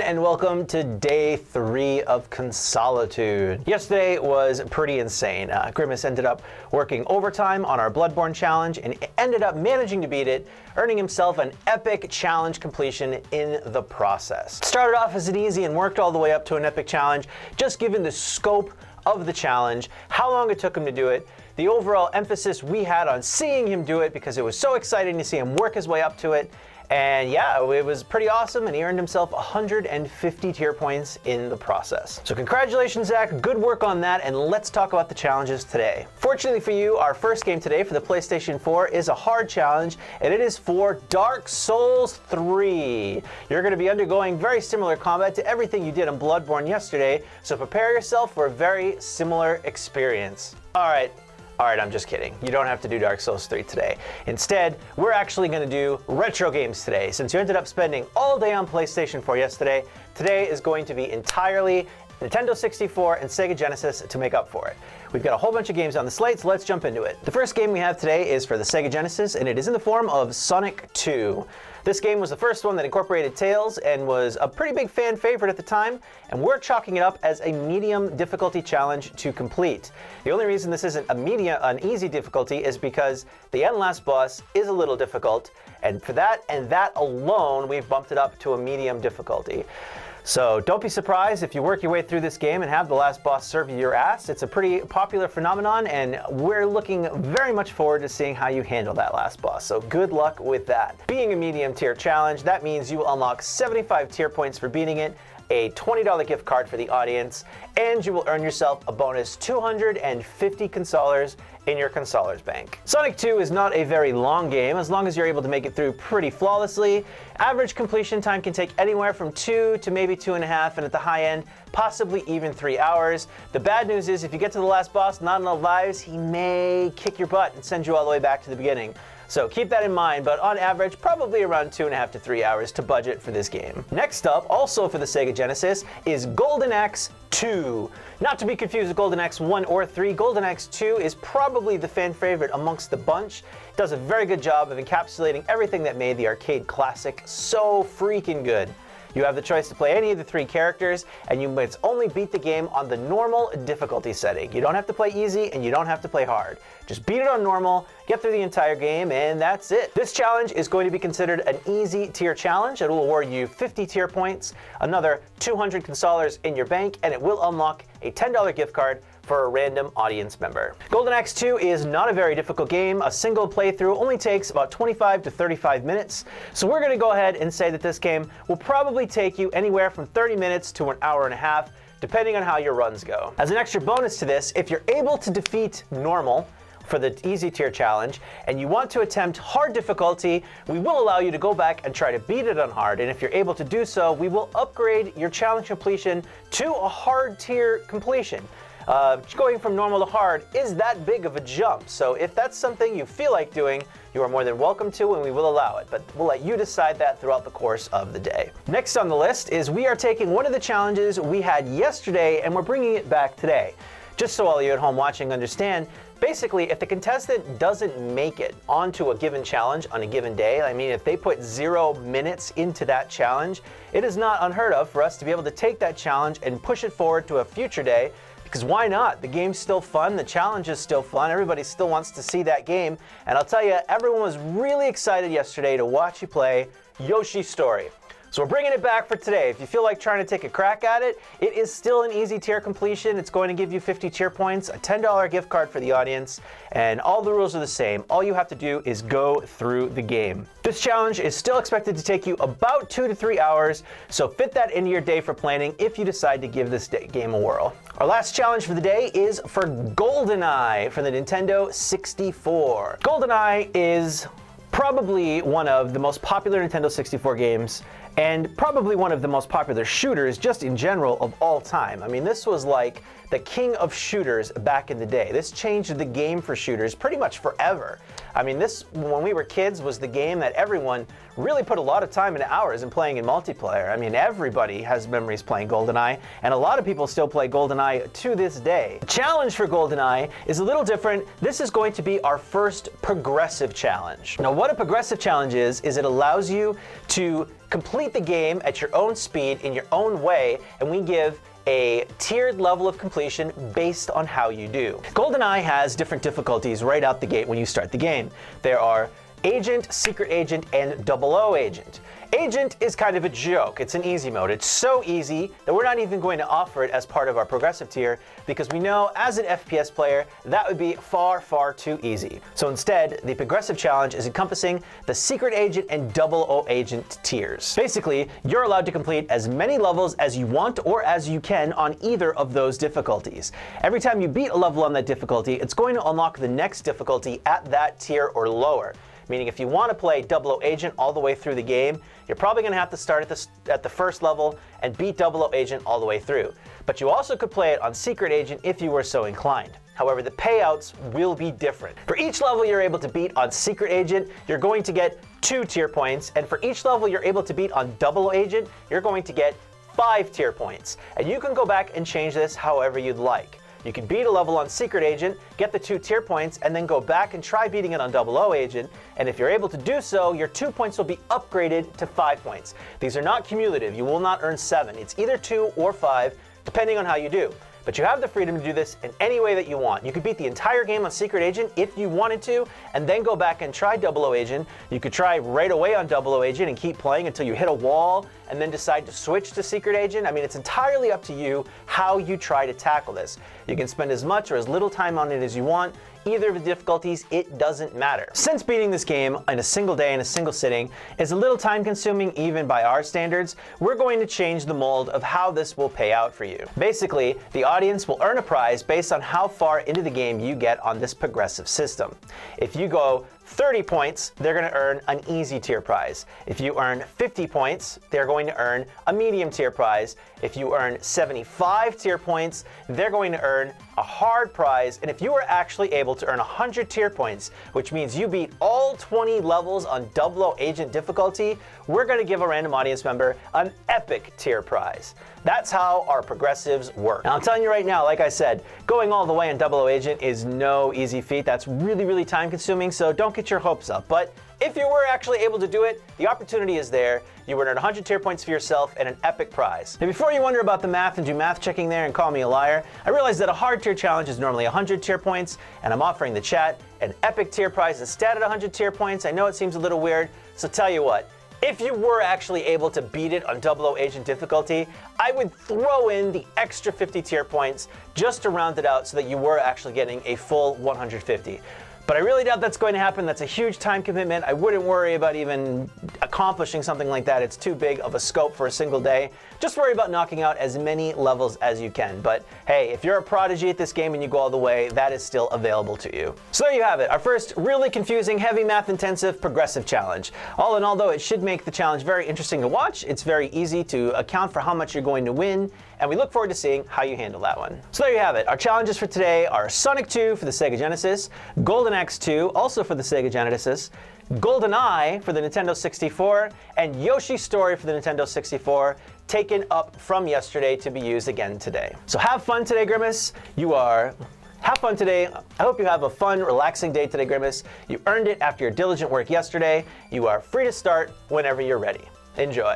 and welcome to day 3 of Consolitude. Yesterday was pretty insane. Grimace ended up working overtime on our Bloodborne challenge and ended up managing to beat it, earning himself an epic challenge completion in the process. Started off as an easy and worked all the way up to an epic challenge, just given the scope of the challenge, how long it took him to do it, the overall emphasis we had on seeing him do it because it was so exciting to see him work his way up to it. And yeah, it was pretty awesome, and he earned himself 150 tier points in the process. So congratulations, Zach. Good work on that, and let's talk about the challenges today. Fortunately for you, our first game today for the PlayStation 4 is a hard challenge, and it is for Dark Souls 3. You're going to be undergoing very similar combat to everything you did on Bloodborne yesterday, so prepare yourself for a very similar experience. All right, I'm just kidding. You don't have to do Dark Souls 3 today. Instead, we're actually going to do retro games today. Since you ended up spending all day on PlayStation 4 yesterday, today is going to be entirely Nintendo 64 and Sega Genesis to make up for it. We've got a whole bunch of games on the slate, so let's jump into it. The first game we have today is for the Sega Genesis, and it is in the form of Sonic 2. This game was the first one that incorporated Tails and was a pretty big fan favorite at the time, and we're chalking it up as a medium difficulty challenge to complete. The only reason this isn't an easy difficulty is because the end last boss is a little difficult, and for that and that alone, we've bumped it up to a medium difficulty. So don't be surprised if you work your way through this game and have the last boss serve you your ass. It's a pretty popular phenomenon, and we're looking very much forward to seeing how you handle that last boss. So good luck with that. Being a medium tier challenge, that means you will unlock 75 tier points for beating it, a $20 gift card for the audience, and you will earn yourself a bonus 250 consolers in your consolers bank. Sonic 2 is not a very long game, as long as you're able to make it through pretty flawlessly. Average completion time can take anywhere from 2 to maybe 2.5, and at the high end, possibly even 3 hours. The bad news is if you get to the last boss, not enough lives, he may kick your butt and send you all the way back to the beginning. So keep that in mind, but on average, probably around 2.5 to 3 hours to budget for this game. Next up, also for the Sega Genesis, is Golden Axe 2. Not to be confused with Golden Axe 1 or 3, Golden Axe 2 is probably the fan favorite amongst the bunch. It does a very good job of encapsulating everything that made the arcade classic so freaking good. You have the choice to play any of the 3 characters, and you must only beat the game on the normal difficulty setting. You don't have to play easy, and you don't have to play hard. Just beat it on normal, get through the entire game, and that's it. This challenge is going to be considered an easy tier challenge. It will award you 50 tier points, another 200 consolers in your bank, and it will unlock a $10 gift card for a random audience member. Golden Axe 2 is not a very difficult game. A single playthrough only takes about 25 to 35 minutes. So we're going to go ahead and say that this game will probably take you anywhere from 30 minutes to an hour and a half, depending on how your runs go. As an extra bonus to this, if you're able to defeat normal for the easy tier challenge, and you want to attempt hard difficulty, we will allow you to go back and try to beat it on hard. And if you're able to do so, we will upgrade your challenge completion to a hard tier completion. Going from normal to hard is that big of a jump. So if that's something you feel like doing, you are more than welcome to, and we will allow it. But we'll let you decide that throughout the course of the day. Next on the list is we are taking one of the challenges we had yesterday, and we're bringing it back today. Just so all of you at home watching understand, basically, if the contestant doesn't make it onto a given challenge on a given day, I mean, if they put 0 minutes into that challenge, it is not unheard of for us to be able to take that challenge and push it forward to a future day. Because why not? The game's still fun, the challenge is still fun, everybody still wants to see that game. And I'll tell you, everyone was really excited yesterday to watch you play Yoshi's Story. So we're bringing it back for today. If you feel like trying to take a crack at it, it is still an easy tier completion. It's going to give you 50 tier points, a $10 gift card for the audience, and all the rules are the same. All you have to do is go through the game. This challenge is still expected to take you about 2 to 3 hours, so fit that into your day for planning if you decide to give this game a whirl. Our last challenge for the day is for Goldeneye for the Nintendo 64. Goldeneye is probably one of the most popular Nintendo 64 games, and probably one of the most popular shooters just in general of all time. I mean, this was like the king of shooters back in the day. This changed the game for shooters pretty much forever. I mean, this, when we were kids, was the game that everyone really put a lot of time and hours in playing in multiplayer. I mean, everybody has memories playing Goldeneye, and a lot of people still play Goldeneye to this day. The challenge for Goldeneye is a little different. This is going to be our first progressive challenge. Now, what a progressive challenge is it allows you to complete the game at your own speed in your own way, and we give a tiered level of completion based on how you do. Goldeneye has different difficulties right out the gate when you start the game. There are Agent, Secret Agent, and 00 Agent. Agent is kind of a joke. It's an easy mode. It's so easy that we're not even going to offer it as part of our progressive tier because we know as an FPS player that would be far, far too easy. So instead, the progressive challenge is encompassing the Secret Agent and 00 Agent tiers. Basically, you're allowed to complete as many levels as you want or as you can on either of those difficulties. Every time you beat a level on that difficulty, it's going to unlock the next difficulty at that tier or lower. Meaning if you want to play 00 Agent all the way through the game, you're probably going to have to start at the first level and beat 00 Agent all the way through. But you also could play it on Secret Agent if you were so inclined. However, the payouts will be different. For each level you're able to beat on Secret Agent, you're going to get 2 tier points, and for each level you're able to beat on 00 Agent, you're going to get 5 tier points. And you can go back and change this however you'd like. You can beat a level on Secret Agent, get the 2 tier points, and then go back and try beating it on 00 Agent, and if you're able to do so, your 2 points will be upgraded to 5 points. These are not cumulative. You will not earn 7. It's either 2 or 5, depending on how you do. But you have the freedom to do this in any way that you want. You could beat the entire game on Secret Agent if you wanted to, and then go back and try 00 Agent. You could try right away on 00 Agent and keep playing until you hit a wall, and then decide to switch to Secret Agent. I mean, it's entirely up to you how you try to tackle this. You can spend as much or as little time on it as you want. Either of the difficulties, it doesn't matter. Since beating this game in a single day in a single sitting is a little time consuming even by our standards, we're going to change the mold of how this will pay out for you. Basically, the audience will earn a prize based on how far into the game you get on this progressive system. If you go 30 points, they're going to earn an easy tier prize. If you earn 50 points, they're going to earn a medium tier prize. If you earn 75 tier points, they're going to earn a hard prize. And if you are actually able to earn 100 tier points, which means you beat all 20 levels on 00 Agent difficulty, we're going to give a random audience member an epic tier prize. That's how our progressives work. Now, I'm telling you right now, like I said, going all the way on 00 Agent is no easy feat. That's really, really time consuming, so don't get your hopes up. But if you were actually able to do it, the opportunity is there. You would earn 100 tier points for yourself and an epic prize. Now, before you wonder about the math and do math checking there and call me a liar, I realize that a hard tier challenge is normally 100 tier points, and I'm offering the chat an epic tier prize instead at 100 tier points. I know it seems a little weird, so tell you what. If you were actually able to beat it on 00 Agent difficulty, I would throw in the extra 50 tier points just to round it out so that you were actually getting a full 150. But I really doubt that's going to happen. That's a huge time commitment. I wouldn't worry about even accomplishing something like that. It's too big of a scope for a single day. Just worry about knocking out as many levels as you can. But hey, if you're a prodigy at this game and you go all the way, that is still available to you. So there you have it, our first really confusing, heavy math intensive progressive challenge. All in all though, it should make the challenge very interesting to watch. It's very easy to account for how much you're going to win, and we look forward to seeing how you handle that one. So there you have it. Our challenges for today are Sonic 2 for the Sega Genesis, Goldeneye 2, also for the Sega Genesis, Goldeneye for the Nintendo 64, and Yoshi's Story for the Nintendo 64, taken up from yesterday to be used again today. So have fun today, Grimace. Have fun today. I hope you have a fun, relaxing day today, Grimace. You earned it after your diligent work yesterday. You are free to start whenever you're ready. Enjoy.